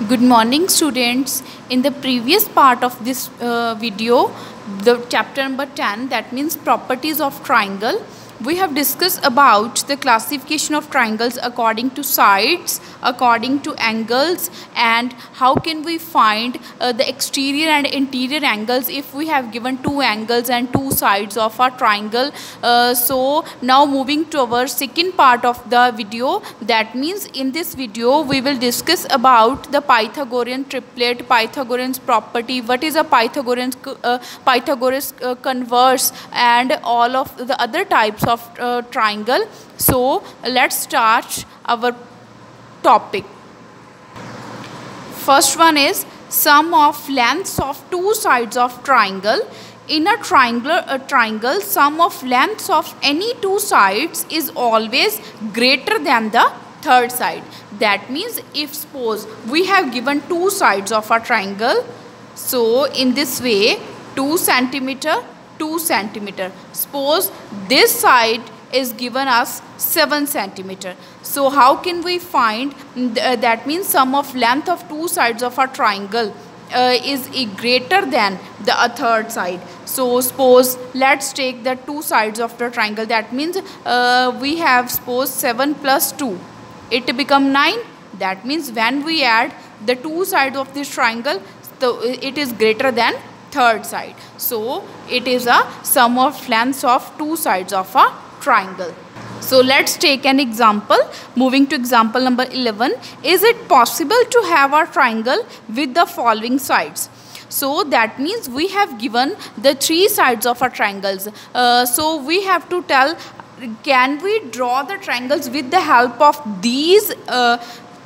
Good morning, students. In the previous part of this video, the chapter number 10, that means properties of triangle, we have discussed about the classification of triangles according to sides, according to angles, and how can we find the exterior and interior angles if we have given two angles and two sides of a triangle. So now moving to our second part of the video, that means in this video we will discuss about the Pythagorean triplet, Pythagorean's property, what is a Pythagorean Pythagoras converse, and all of the other types of triangle. So let's start our topic. First one is sum of lengths of two sides of triangle. In a triangle, sum of lengths of any two sides is always greater than the third side. That means if suppose we have given two sides of a triangle, so in this way 2 centimeter, 2 centimeter. Suppose this side is given us 7 centimeter. So how can we find that means sum of length of two sides of a triangle is greater than the third side. So suppose let's take the two sides of the triangle. That means we have suppose 7 plus 2. It become 9. That means when we add the two sides of this triangle, so it is greater than third side. So it is a sum of lengths of two sides of a triangle. So let's take an example. Moving to example number 11. Is it possible to have a triangle with the following sides? So that means we have given the three sides of our triangles. So we have to tell, can we draw the triangles with the help of these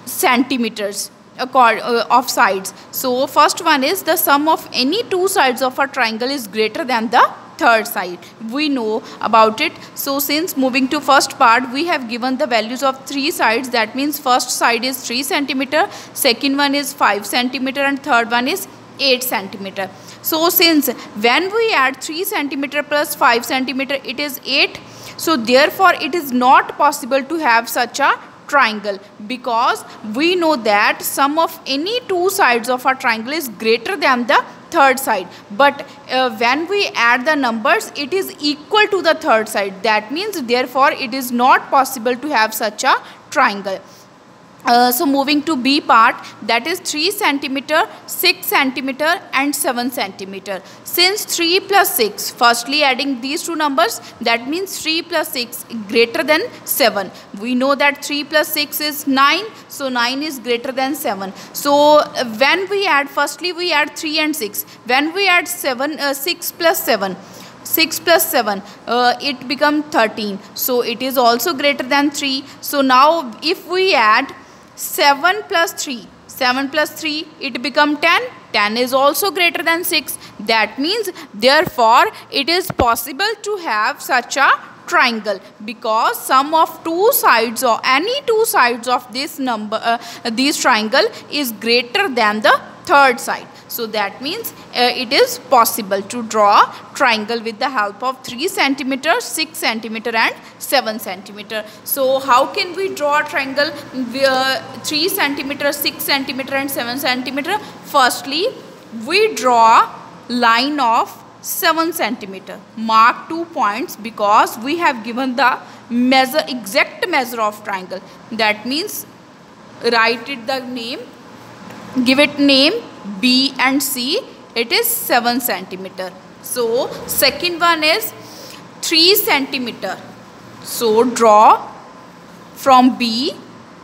centimeters of sides? So first one is the sum of any two sides of a triangle is greater than the third side. We know about it. So since moving to first part, we have given the values of three sides. That means first side is 3 centimeter, second one is 5 centimeter, and third one is 8 centimeter. So since when we add 3 centimeter plus 5 centimeter, it is 8. So therefore it is not possible to have such a triangle, because we know that sum of any two sides of a triangle is greater than the third side, but when we add the numbers, it is equal to the third side. That means therefore it is not possible to have such a triangle. So moving to B part, that is 3 centimeter, 6 centimeter and 7 centimeter. Since 3 plus 6, firstly adding these two numbers, that means 3 plus 6 greater than 7. We know that 3 plus 6 is 9, so 9 is greater than 7. So when we add, firstly we add 3 and 6. When we add 6 plus 7, 6 plus 7, it becomes 13. So it is also greater than 3. So now if we add 7 plus 3, 7 plus 3, it becomes 10. 10 is also greater than 6. That means therefore it is possible to have such a triangle, because sum of two sides or any two sides of this this triangle is greater than the third side. So that means it is possible to draw triangle with the help of 3 centimeter, 6 centimeter and 7 centimeter. So how can we draw a triangle 3 centimeter, 6 centimeter and 7 centimeter? Firstly, we draw line of 7 centimeter. Mark 2 points, because we have given the measure, exact measure of triangle. That means write it the name, give it name B and C. It is 7 centimeter. So second one is 3 centimeter. So draw from B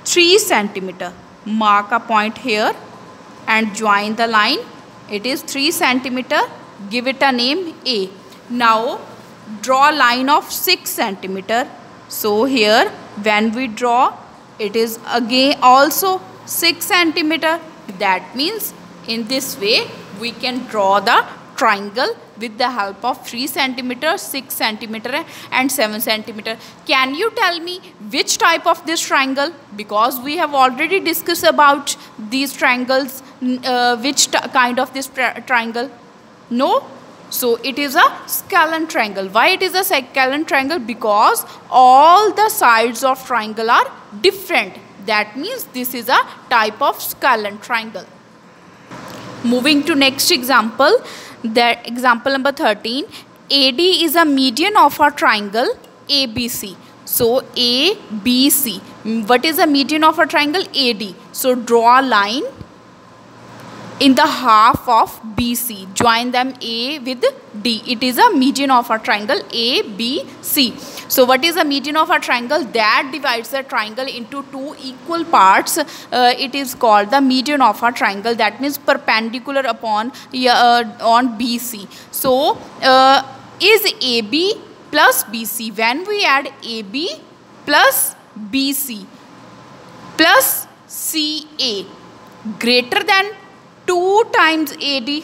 3 centimeter. Mark a point here and join the line. It is 3 centimeter. Give it a name A. Now draw line of 6 centimeter. So here when we draw, it is again also 6 centimeter. That means in this way we can draw the triangle with the help of 3 centimeter, 6 centimeter and 7 centimeter. Can you tell me which type of this triangle? Because we have already discussed about these triangles. Which kind of this triangle? No? So it is a scalene triangle. Why it is a scalene triangle? Because all the sides of triangle are different. That means this is a type of scalar triangle. Moving to next example, that example number 13. AD is a median of a triangle ABC. So ABC. What is the median of a triangle? AD. So draw a line in the half of BC. Join them A with D. It is a median of a triangle ABC. So what is the median of a triangle? That divides the triangle into two equal parts. It is called the median of a triangle. That means perpendicular upon on BC. So is AB plus BC. When we add AB plus BC plus CA greater than 2 times AD.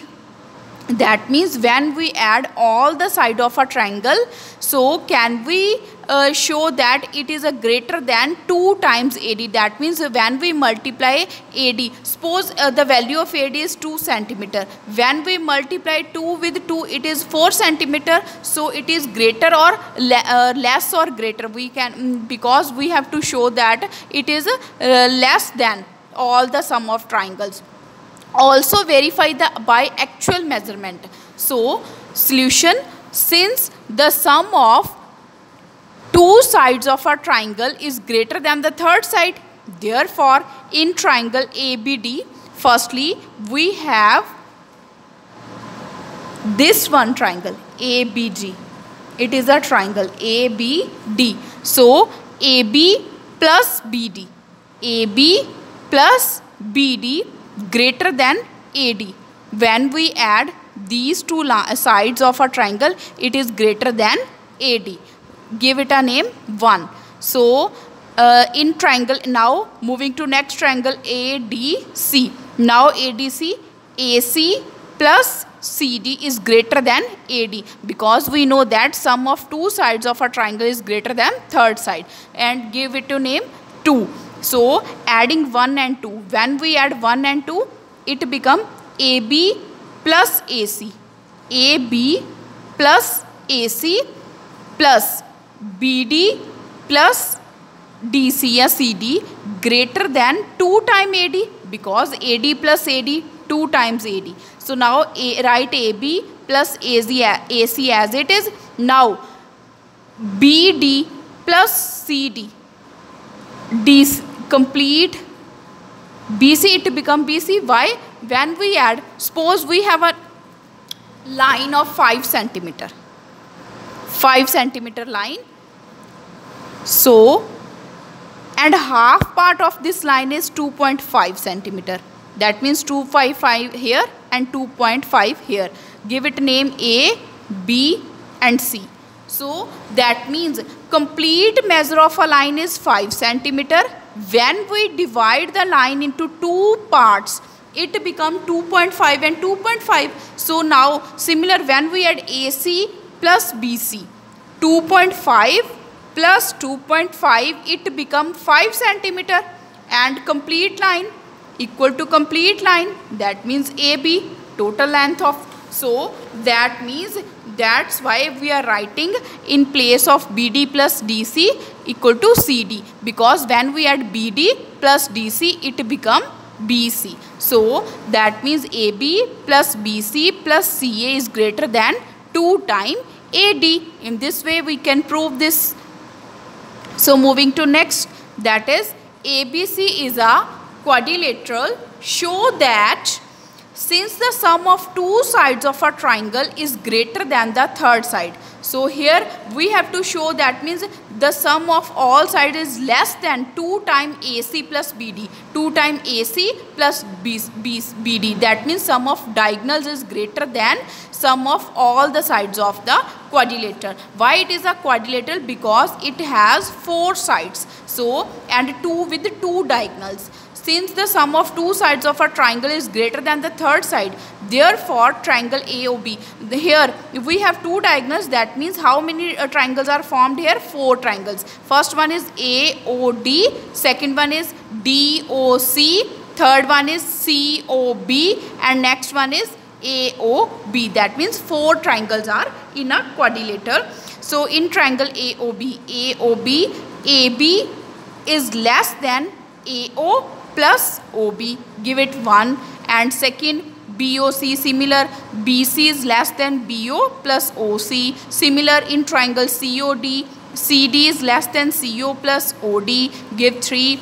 That means when we add all the side of a triangle, so can we show that it is a greater than 2 times AD. That means when we multiply AD, suppose the value of AD is 2 centimeter. When we multiply 2 with 2, it is 4 centimeter. So it is greater or less or greater. We can, because we have to show that it is less than all the sum of triangles. Also verify by actual measurement. So solution, since the sum of 2 sides of a triangle is greater than the third side, therefore in triangle ABD, firstly we have this one triangle ABD. It is a triangle ABD. So AB plus BD, AB plus BD greater than AD. When we add these two sides of a triangle, it is greater than AD. Give it a name 1. So in triangle, now moving to next triangle ADC. Now ADC, AC plus CD is greater than AD, because we know that sum of 2 sides of a triangle is greater than third side, and give it to name 2. So adding 1 and 2, when we add 1 and 2, it become AB plus AC, AB plus AC plus BD plus DC or CD greater than 2 times AD, because AD plus AD 2 times AD. So now write AB plus AC as it is. Now BD plus CD, DC complete BC, it become BC. Why? When we add, suppose we have a line of 5 centimeter, 5 centimeter line. So, and half part of this line is 2.5 centimeter. That means 2.5 here and 2.5 here. Give it name A, B and C. So that means complete measure of a line is 5 centimeter. When we divide the line into 2 parts, it become 2.5 and 2.5. So now similar, when we add AC plus BC, 2.5 plus 2.5, it become 5 centimeter, and complete line equal to complete line, that means AB, total length of. So that means, that's why we are writing in place of BD plus DC equal to CD, because when we add BD plus DC, it become BC. So that means AB plus BC plus CA is greater than 2 times AD. In this way we can prove this. So moving to next, that is ABC is a quadrilateral. Show that since the sum of 2 sides of a triangle is greater than the third side. So here we have to show, that means the sum of all sides is less than 2 times AC plus BD, 2 times AC plus BD. That means sum of diagonals is greater than sum of all the sides of the quadrilateral. Why it is a quadrilateral? Because it has 4 sides. So, and 2 with 2 diagonals. Since the sum of 2 sides of a triangle is greater than the third side, therefore triangle AOB. Here we have 2 diagonals, that means how many triangles are formed here? 4 triangles. First one is AOD, second one is DOC, third one is COB, and next one is AOB. That means 4 triangles are in a quadrilateral. So in triangle AOB, AB is less than AO plus OB, give it 1. And second, BOC, similar, BC is less than BO plus OC. Similar in triangle COD, CD is less than CO plus OD, give 3.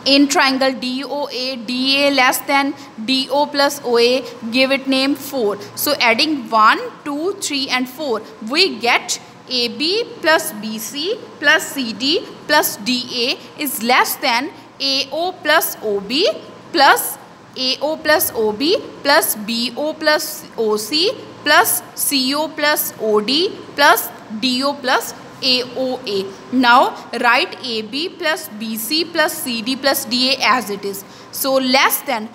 In triangle DOA, DA less than DO plus OA, give it name 4. So adding 1, 2, 3 and 4, we get AB plus BC plus CD plus DA is less than AO plus OB plus AO plus OB plus BO plus OC plus CO plus OD plus DO plus AOA. Now write AB plus BC plus CD plus DA as it is. So less than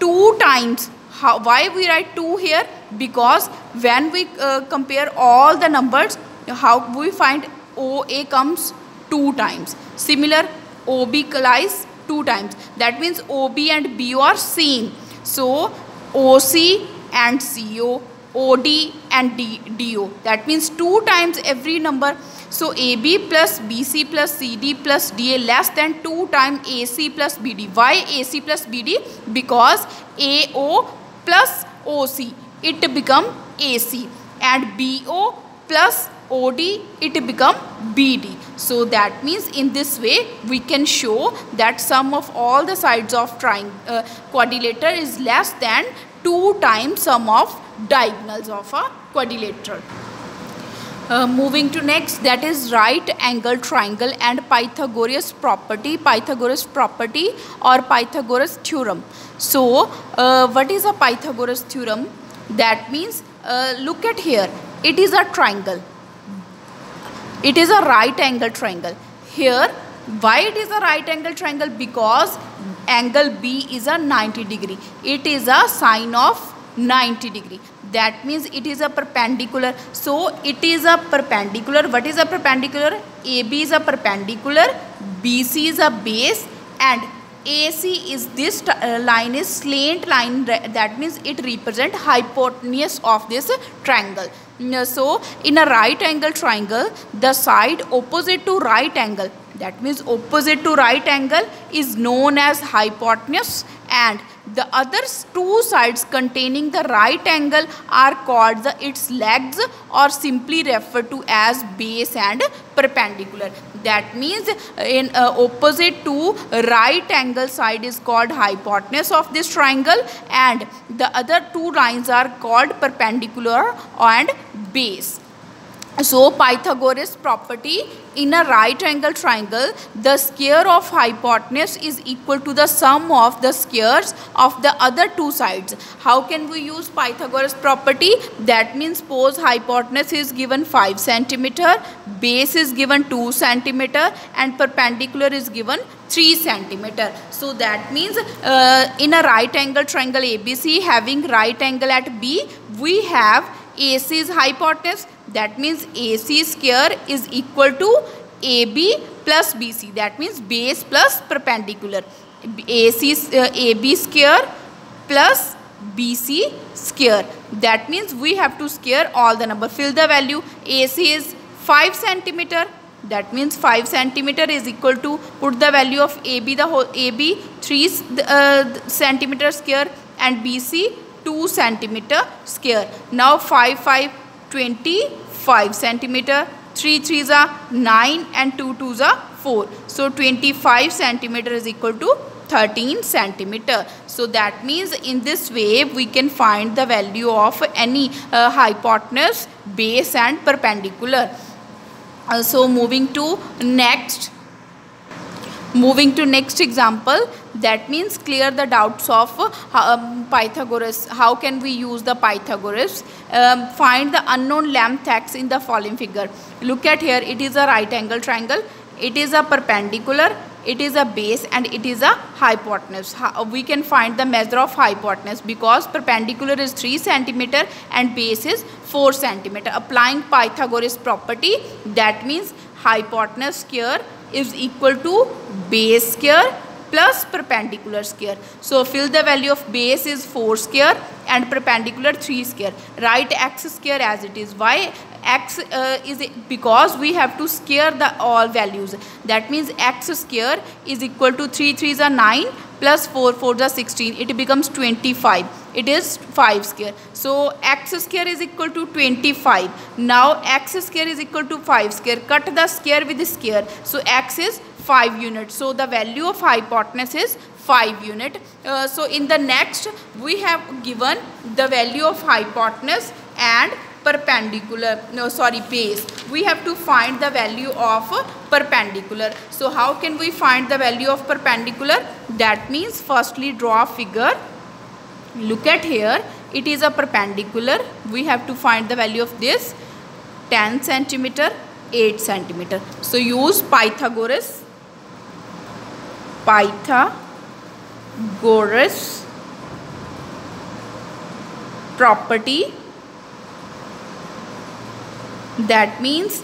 2 times. Why we write 2 here? Because when we compare all the numbers, how we find OA comes 2 times. Similar, OB lies 2 times. That means OB and BO are same. So OC and CO, OD and DO. That means 2 times every number. So AB plus BC plus CD plus DA less than 2 times AC plus BD. Why AC plus BD? Because AO plus OC, it become AC, and BO plus OD, it become BD. So that means in this way we can show that sum of all the sides of quadrilateral is less than 2 times sum of diagonals of a quadrilateral. Moving to next, that is right angle triangle and Pythagoras property or Pythagoras theorem. So what is a Pythagoras theorem? That means look at here, it is a triangle, it is a right angle triangle. Here, why it is a right angle triangle? Because angle B is a 90 degree, it is a sine of 90 degree. That means it is a perpendicular. So it is a perpendicular. What is a perpendicular? AB is a perpendicular, BC is a base, and AC is this line is slant line. That means it represents hypotenuse of this triangle. So in a right angle triangle, the side opposite to right angle, that means opposite to right angle, is known as hypotenuse, and the other 2 sides containing the right angle are called its legs, or simply referred to as base and perpendicular. That means in opposite to right angle side is called hypotenuse of this triangle, and the other 2 lines are called perpendicular and base. So Pythagoras property, in a right angle triangle, the square of hypotenuse is equal to the sum of the squares of the other 2 sides. How can we use Pythagoras property? That means suppose hypotenuse is given 5 cm, base is given 2 cm, and perpendicular is given 3 cm. So that means in a right angle triangle ABC having right angle at B, we have AC is hypotenuse. That means AC square is equal to AB plus BC. That means base plus perpendicular. AB square plus BC square. That means we have to square all the number. Fill the value. AC is 5 cm. That means 5 cm is equal to, put the value of AB, the whole AB 3 cm square, and BC 2 cm square. Now 5 25 cm, 3 3s are 9 and 2 2s are 4. So 25 cm is equal to 13 cm. So that means in this way we can find the value of any hypotenuse, base and perpendicular. So moving to next example, that means clear the doubts of Pythagoras. How can we use the Pythagoras? Find the unknown length x in the following figure. Look at here, it is a right angle triangle, it is a perpendicular, it is a base, and it is a hypotenuse. We can find the measure of hypotenuse because perpendicular is 3 cm and base is 4 cm. Applying Pythagoras property, that means hypotenuse square is equal to base square plus perpendicular square. So fill the value of base is 4 square and perpendicular 3 square. Write x square as it is. Why x is because we have to square the all values. That means x square is equal to 3 3s are 9 plus 4 4s are 16. It becomes 25. It is 5 square. So x square is equal to 25. Now x square is equal to 5 square. Cut the square with the square. So x is 5 units. So the value of hypotenuse is 5 unit. So in the next we have given the value of hypotenuse and perpendicular, base. We have to find the value of perpendicular. So how can we find the value of perpendicular? That means firstly draw a figure. Look at here, it is a perpendicular. We have to find the value of this, 10 centimeter, 8 centimeter. So use Pythagoras property. That means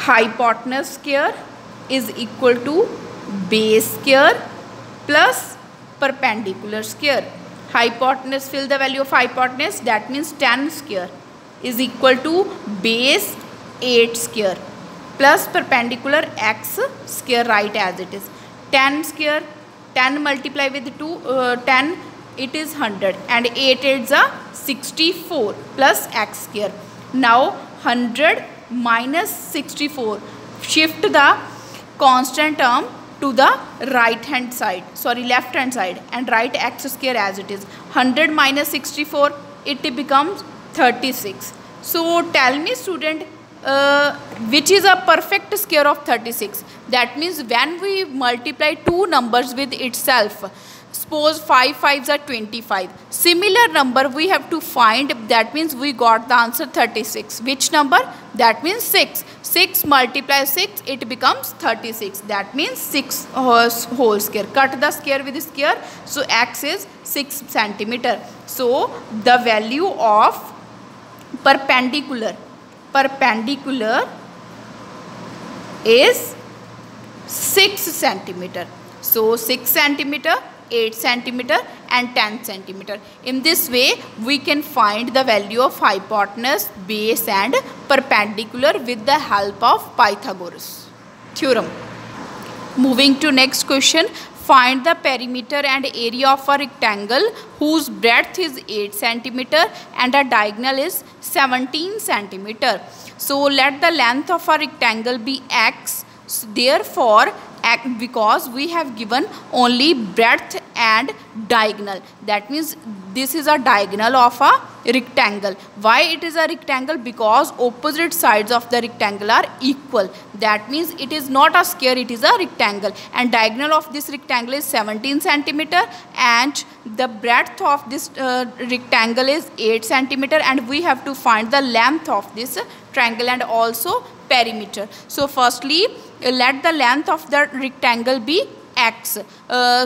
hypotenuse square is equal to base square plus perpendicular square. Hypotenuse, fill the value of hypotenuse. That means 10 square is equal to base 8 square plus perpendicular x square, right as it is. 10 square, 10 multiply with 10, it is 100, and 8 8s are 64 plus x square. Now 100 minus 64, shift the constant term to the left hand side, and write x square as it is. 100 minus 64, it becomes 36. So tell me student, which is a perfect square of 36? That means when we multiply two numbers with itself, suppose 5 5s are 25. Similar number we have to find. That means we got the answer 36. Which number? That means 6. 6 multiply 6, it becomes 36. That means 6 whole square. Cut the square with the square. So x is 6 centimeter. So the value of perpendicular is 6 centimeter. So 6 centimeter, 8 centimeter and 10 centimeter. In this way we can find the value of hypotenuse, base and perpendicular with the help of Pythagoras theorem. Moving to next question. Find the perimeter and area of a rectangle whose breadth is 8 centimeter and a diagonal is 17 centimeter. So let the length of a rectangle be x. So therefore, because we have given only breadth and diagonal, that means this is a diagonal of a rectangle. Why it is a rectangle? Because opposite sides of the rectangle are equal. That means it is not a square, it is a rectangle, and diagonal of this rectangle is 17 centimeter and the breadth of this rectangle is 8 centimeter, and we have to find the length of this triangle and also perimeter. So firstly, let the length of the rectangle be x.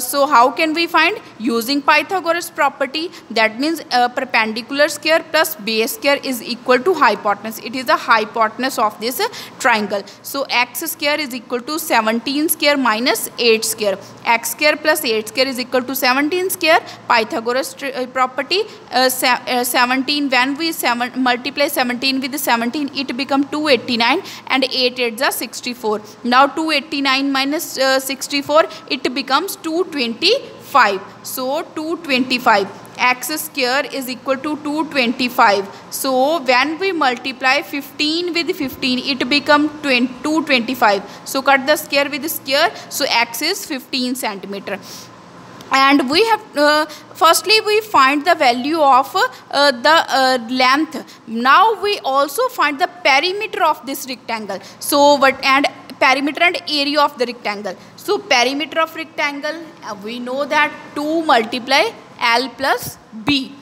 So how can we find? Using Pythagoras property. That means perpendicular square plus base square is equal to hypotenuse. It is the hypotenuse of this triangle. So x square is equal to 17 square minus 8 square. X square plus 8 square is equal to 17 square. Pythagoras property, 17, when we multiply 17 with 17, it becomes 289 and 8 8s are 64. Now 289 minus 64, it becomes 225. So 225, x square is equal to 225. So when we multiply 15 with 15, it becomes 225. So cut the square with the square. So x is 15 centimeter. And we have firstly we find the value of the length. Now we also find the perimeter of this rectangle. So perimeter and area of the rectangle. So perimeter of rectangle, we know that 2 multiply L plus B.